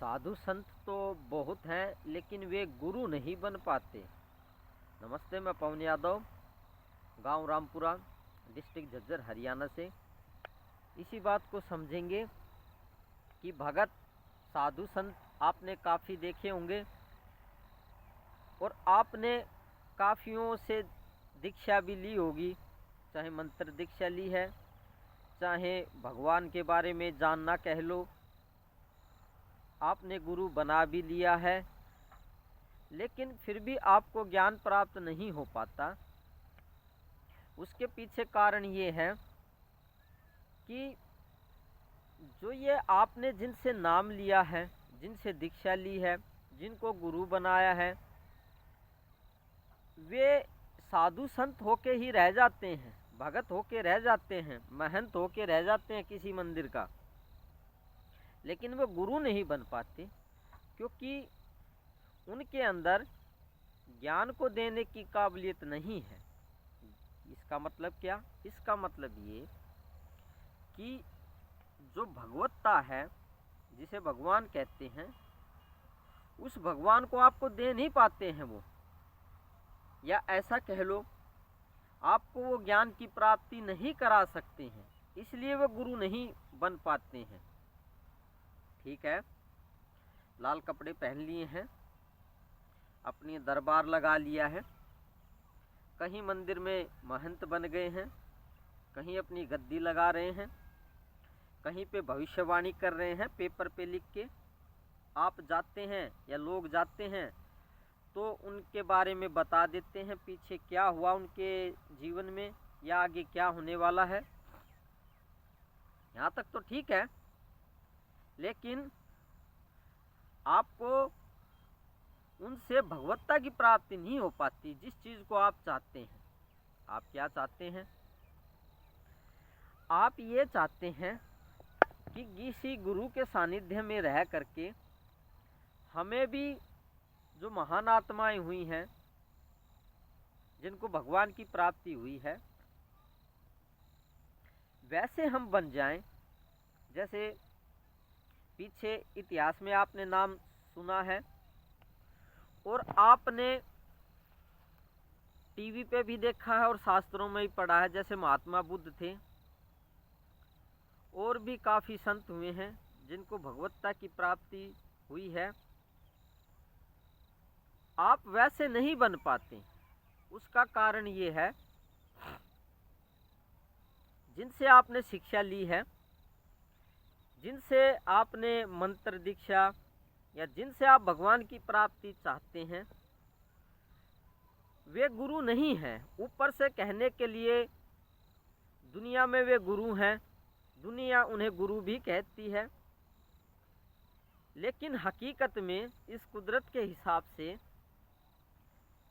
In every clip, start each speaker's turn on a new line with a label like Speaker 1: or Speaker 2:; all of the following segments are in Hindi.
Speaker 1: साधु संत तो बहुत हैं, लेकिन वे गुरु नहीं बन पाते। नमस्ते, मैं पवन यादव, गांव रामपुरा, डिस्ट्रिक्ट झज्जर, हरियाणा से। इसी बात को समझेंगे कि भगत साधु संत आपने काफ़ी देखे होंगे और आपने काफ़ियों से दीक्षा भी ली होगी, चाहे मंत्र दीक्षा ली है, चाहे भगवान के बारे में जानना कह लो, आपने गुरु बना भी लिया है, लेकिन फिर भी आपको ज्ञान प्राप्त नहीं हो पाता। उसके पीछे कारण ये है कि जो ये आपने जिनसे नाम लिया है, जिनसे दीक्षा ली है, जिनको गुरु बनाया है, वे साधु संत होके ही रह जाते हैं, भगत होके रह जाते हैं, महंत होके रह जाते हैं किसी मंदिर का, लेकिन वो गुरु नहीं बन पाते, क्योंकि उनके अंदर ज्ञान को देने की काबिलियत नहीं है। इसका मतलब क्या? इसका मतलब ये कि जो भगवत्ता है, जिसे भगवान कहते हैं, उस भगवान को आपको दे नहीं पाते हैं वो, या ऐसा कह लो आपको वो ज्ञान की प्राप्ति नहीं करा सकते हैं, इसलिए वो गुरु नहीं बन पाते हैं। ठीक है, लाल कपड़े पहन लिए हैं, अपनी दरबार लगा लिया है, कहीं मंदिर में महंत बन गए हैं, कहीं अपनी गद्दी लगा रहे हैं, कहीं पे भविष्यवाणी कर रहे हैं पेपर पे लिख के। आप जाते हैं या लोग जाते हैं तो उनके बारे में बता देते हैं, पीछे क्या हुआ उनके जीवन में या आगे क्या होने वाला है। यहाँ तक तो ठीक है, लेकिन आपको उनसे भगवत्ता की प्राप्ति नहीं हो पाती, जिस चीज़ को आप चाहते हैं। आप क्या चाहते हैं? आप ये चाहते हैं कि किसी गुरु के सानिध्य में रह करके हमें भी जो महान आत्माएं हुई हैं, जिनको भगवान की प्राप्ति हुई है, वैसे हम बन जाएं। जैसे पीछे इतिहास में आपने नाम सुना है और आपने टीवी पे भी देखा है और शास्त्रों में भी पढ़ा है, जैसे महात्मा बुद्ध थे, और भी काफ़ी संत हुए हैं जिनको भगवत्ता की प्राप्ति हुई है। आप वैसे नहीं बन पाते, उसका कारण ये है, जिनसे आपने शिक्षा ली है, जिनसे आपने मंत्र दीक्षा या जिनसे आप भगवान की प्राप्ति चाहते हैं, वे गुरु नहीं हैं। ऊपर से कहने के लिए दुनिया में वे गुरु हैं, दुनिया उन्हें गुरु भी कहती है, लेकिन हकीकत में इस कुदरत के हिसाब से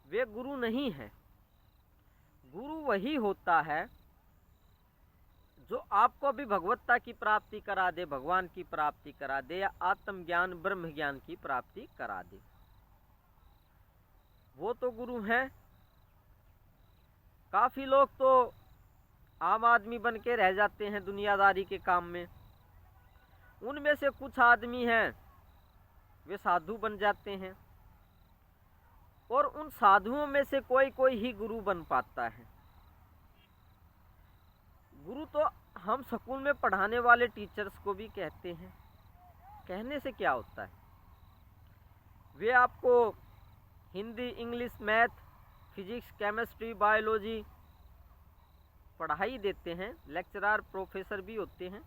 Speaker 1: वे गुरु नहीं हैं। गुरु वही होता है जो आपको भी भगवत्ता की प्राप्ति करा दे, भगवान की प्राप्ति करा दे, या आत्मज्ञान ब्रह्म ज्ञान की प्राप्ति करा दे, वो तो गुरु हैं। काफ़ी लोग तो आम आदमी बन के रह जाते हैं दुनियादारी के काम में। उनमें से कुछ आदमी हैं वे साधु बन जाते हैं, और उन साधुओं में से कोई कोई ही गुरु बन पाता है। गुरु तो हम स्कूल में पढ़ाने वाले टीचर्स को भी कहते हैं। कहने से क्या होता है? वे आपको Hindi, English, math, physics, chemistry, biology पढ़ाई देते हैं, लेक्चरर, प्रोफेसर भी होते हैं,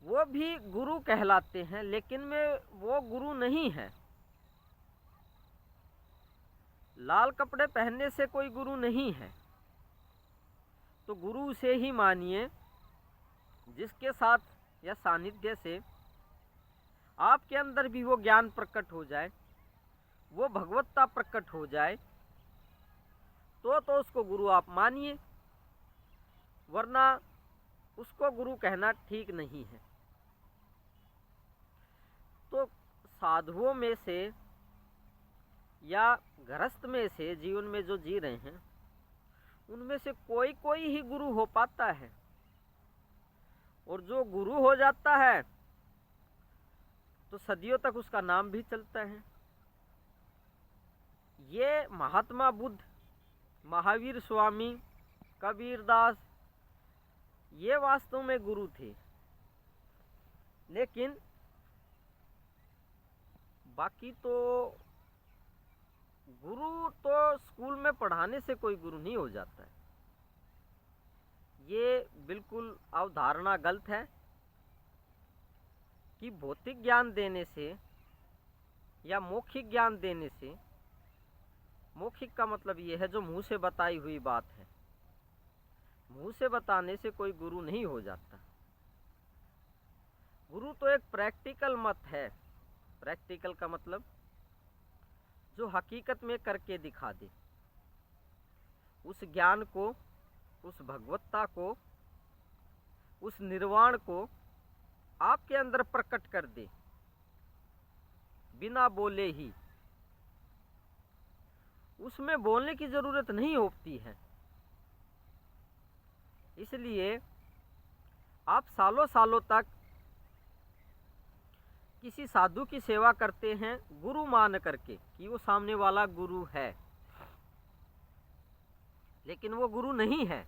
Speaker 1: वो भी गुरु कहलाते हैं, लेकिन में वो गुरु नहीं है। लाल कपड़े पहनने से कोई गुरु नहीं है, तो गुरु से ही मानिए जिसके साथ या सानिध्य से आपके अंदर भी वो ज्ञान प्रकट हो जाए, वो भगवत्ता प्रकट हो जाए, तो उसको गुरु आप मानिए, वरना उसको गुरु कहना ठीक नहीं है। तो साधुओं में से या गृहस्थ में से जीवन में जो जी रहे हैं, उनमें से कोई कोई ही गुरु हो पाता है, और जो गुरु हो जाता है तो सदियों तक उसका नाम भी चलता है। ये महात्मा बुद्ध, महावीर स्वामी, कबीरदास, ये वास्तव में गुरु थे। लेकिन बाकी तो गुरु तो स्कूल में पढ़ाने से कोई गुरु नहीं हो जाता है। ये बिल्कुल अवधारणा गलत है कि भौतिक ज्ञान देने से या मौखिक ज्ञान देने से, मौखिक का मतलब ये है जो मुंह से बताई हुई बात है, मुंह से बताने से कोई गुरु नहीं हो जाता। गुरु तो एक प्रैक्टिकल मत है। प्रैक्टिकल का मतलब जो हकीकत में करके दिखा दे, उस ज्ञान को, उस भगवत्ता को, उस निर्वाण को आपके अंदर प्रकट कर दे बिना बोले ही। उसमें बोलने की जरूरत नहीं होती है। इसलिए आप सालों सालों तक किसी साधु की सेवा करते हैं गुरु मान करके कि वो सामने वाला गुरु है, लेकिन वो गुरु नहीं है।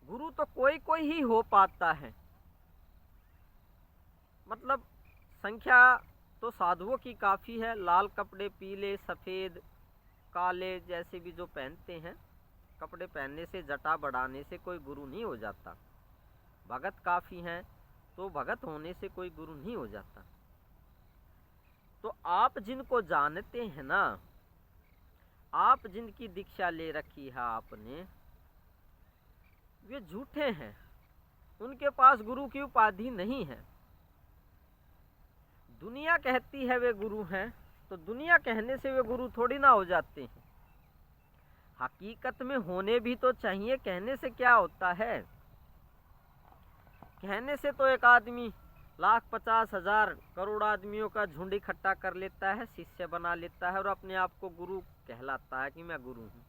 Speaker 1: गुरु तो कोई कोई ही हो पाता है। मतलब संख्या तो साधुओं की काफ़ी है। लाल कपड़े, पीले, सफ़ेद, काले जैसे भी जो पहनते हैं, कपड़े पहनने से, जटा बढ़ाने से कोई गुरु नहीं हो जाता। भगत काफ़ी हैं, तो भगत होने से कोई गुरु नहीं हो जाता। तो आप जिनको जानते हैं ना, आप जिनकी दीक्षा ले रखी है आपने, वे झूठे हैं। उनके पास गुरु की उपाधि नहीं है। दुनिया कहती है वे गुरु हैं, तो दुनिया कहने से वे गुरु थोड़ी ना हो जाते हैं। हकीकत में होने भी तो चाहिए। कहने से क्या होता है? कहने से तो एक आदमी लाख, 50,000, करोड़ आदमियों का झुंड इकट्ठा कर लेता है, शिष्य बना लेता है और अपने आप को गुरु कहलाता है कि मैं गुरु हूं।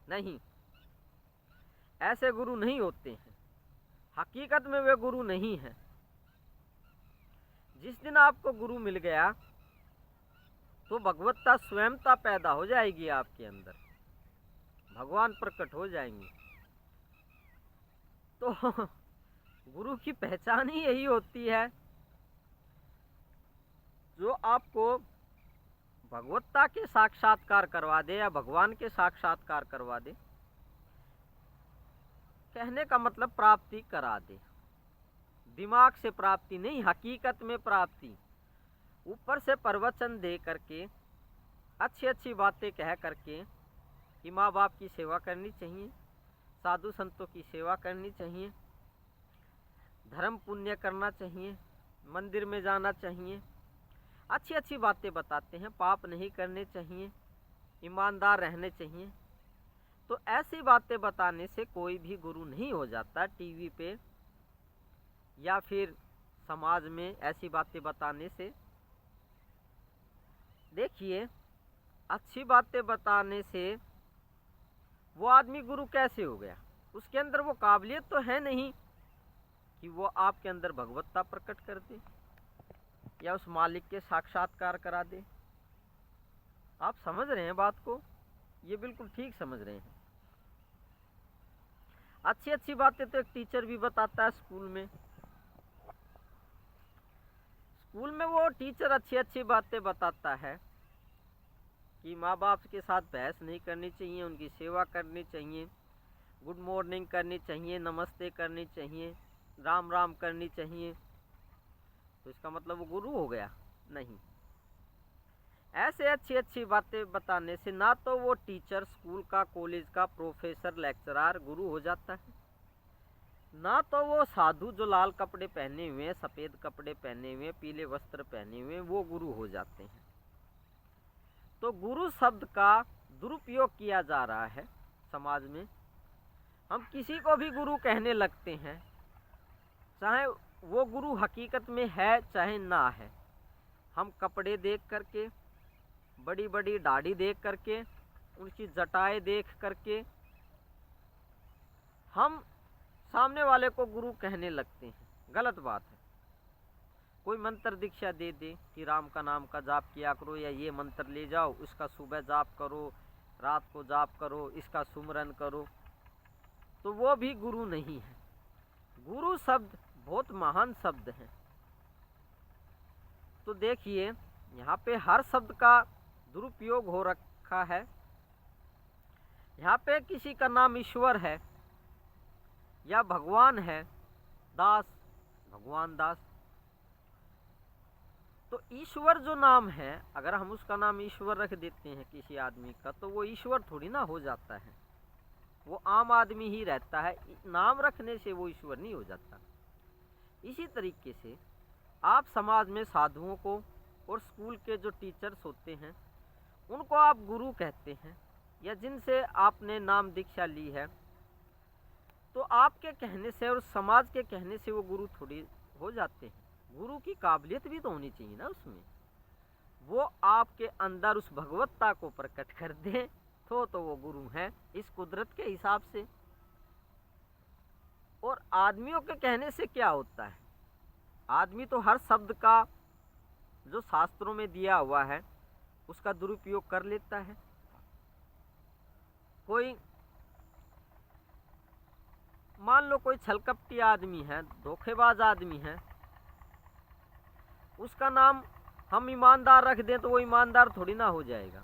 Speaker 1: नहीं, ऐसे गुरु नहीं होते हैं। हकीकत में वे गुरु नहीं हैं। जिस दिन आपको गुरु मिल गया तो भगवत्ता स्वयंता पैदा हो जाएगी आपके अंदर, भगवान प्रकट हो जाएंगे। तो गुरु की पहचान ही यही होती है, जो आपको भगवत्ता के साक्षात्कार करवा दे या भगवान के साक्षात्कार करवा दे। कहने का मतलब प्राप्ति करा दे। दिमाग से प्राप्ति नहीं, हकीकत में प्राप्ति। ऊपर से प्रवचन दे करके, अच्छी अच्छी बातें कह करके कि माँ बाप की सेवा करनी चाहिए, साधु संतों की सेवा करनी चाहिए, धर्म पुण्य करना चाहिए, मंदिर में जाना चाहिए, अच्छी अच्छी बातें बताते हैं। पाप नहीं करने चाहिए, ईमानदार रहने चाहिए। तो ऐसी बातें बताने से कोई भी गुरु नहीं हो जाता। टीवी पे या फिर समाज में ऐसी बातें बताने से, देखिए, अच्छी बातें बताने से वो आदमी गुरु कैसे हो गया? उसके अंदर वो काबिलियत तो है नहीं कि वो आपके अंदर भगवत्ता प्रकट कर दे या उस मालिक के साक्षात्कार करा दे। आप समझ रहे हैं बात को? ये बिल्कुल ठीक समझ रहे हैं। अच्छी अच्छी बातें तो एक टीचर भी बताता है स्कूल में। स्कूल में वो टीचर अच्छी अच्छी बातें बताता है कि माँ बाप के साथ बहस नहीं करनी चाहिए, उनकी सेवा करनी चाहिए, गुड मॉर्निंग करनी चाहिए, नमस्ते करनी चाहिए, राम राम करनी चाहिए। तो इसका मतलब वो गुरु हो गया? नहीं। ऐसे अच्छी अच्छी बातें बताने से ना तो वो टीचर, स्कूल का, कॉलेज का प्रोफेसर, लेक्चरर गुरु हो जाता है, ना तो वो साधु जो लाल कपड़े पहने हुए, सफ़ेद कपड़े पहने हुए, पीले वस्त्र पहने हुए, वो गुरु हो जाते हैं। तो गुरु शब्द का दुरुपयोग किया जा रहा है समाज में। हम किसी को भी गुरु कहने लगते हैं, चाहे वो गुरु हकीकत में है चाहे ना है। हम कपड़े देख करके, बड़ी बड़ी दाढ़ी देख करके, उनकी जटाएं देख करके हम सामने वाले को गुरु कहने लगते हैं। गलत बात है। कोई मंत्र दीक्षा दे दे कि राम का नाम का जाप किया करो, या ये मंत्र ले जाओ, इसका सुबह जाप करो, रात को जाप करो, इसका सुमरन करो, तो वो भी गुरु नहीं है। गुरु शब्द बहुत महान शब्द है। तो देखिए यहाँ पे हर शब्द का दुरुपयोग हो रखा है। यहाँ पे किसी का नाम ईश्वर है या भगवान है, दास, भगवान दास। तो ईश्वर जो नाम है, अगर हम उसका नाम ईश्वर रख देते हैं किसी आदमी का, तो वो ईश्वर थोड़ी ना हो जाता है, वो आम आदमी ही रहता है। नाम रखने से वो ईश्वर नहीं हो जाता। इसी तरीके से आप समाज में साधुओं को और स्कूल के जो टीचर्स होते हैं उनको आप गुरु कहते हैं, या जिनसे आपने नाम दीक्षा ली है, तो आपके कहने से और समाज के कहने से वो गुरु थोड़ी हो जाते हैं। गुरु की काबिलियत भी तो होनी चाहिए ना उसमें, वो आपके अंदर उस भगवत्ता को प्रकट कर दे तो वो गुरु हैं इस कुदरत के हिसाब से। और आदमियों के कहने से क्या होता है, आदमी तो हर शब्द का जो शास्त्रों में दिया हुआ है उसका दुरुपयोग कर लेता है। कोई मान लो कोई छलकपटी आदमी है, धोखेबाज आदमी है, उसका नाम हम ईमानदार रख दें तो वो ईमानदार थोड़ी ना हो जाएगा।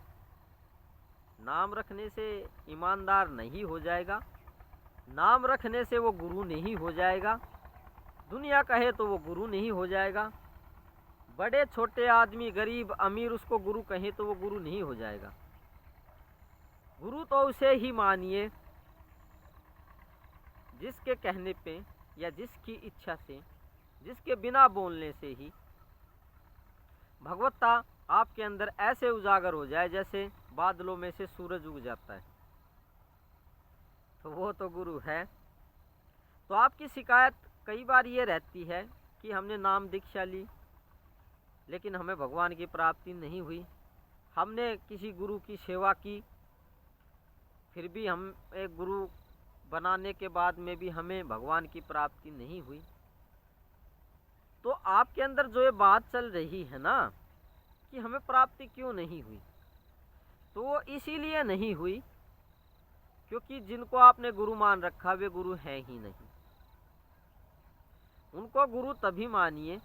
Speaker 1: नाम रखने से ईमानदार नहीं हो जाएगा, नाम रखने से वो गुरु नहीं हो जाएगा। दुनिया कहे तो वो गुरु नहीं हो जाएगा। बड़े छोटे आदमी, गरीब अमीर, उसको गुरु कहे तो वो गुरु नहीं हो जाएगा। गुरु तो उसे ही मानिए जिसके कहने पे या जिसकी इच्छा से, जिसके बिना बोलने से ही भगवत्ता आपके अंदर ऐसे उजागर हो जाए जैसे बादलों में से सूरज उग जाता है, तो वो तो गुरु है। तो आपकी शिकायत कई बार ये रहती है कि हमने नाम दीक्षा ली लेकिन हमें भगवान की प्राप्ति नहीं हुई, हमने किसी गुरु की सेवा की फिर भी हम एक गुरु बनाने के बाद में भी हमें भगवान की प्राप्ति नहीं हुई। तो आपके अंदर जो ये बात चल रही है ना कि हमें प्राप्ति क्यों नहीं हुई, तो वो इसीलिए नहीं हुई क्योंकि जिनको आपने गुरु मान रखा वे गुरु हैं ही नहीं। उनको गुरु तभी मानिए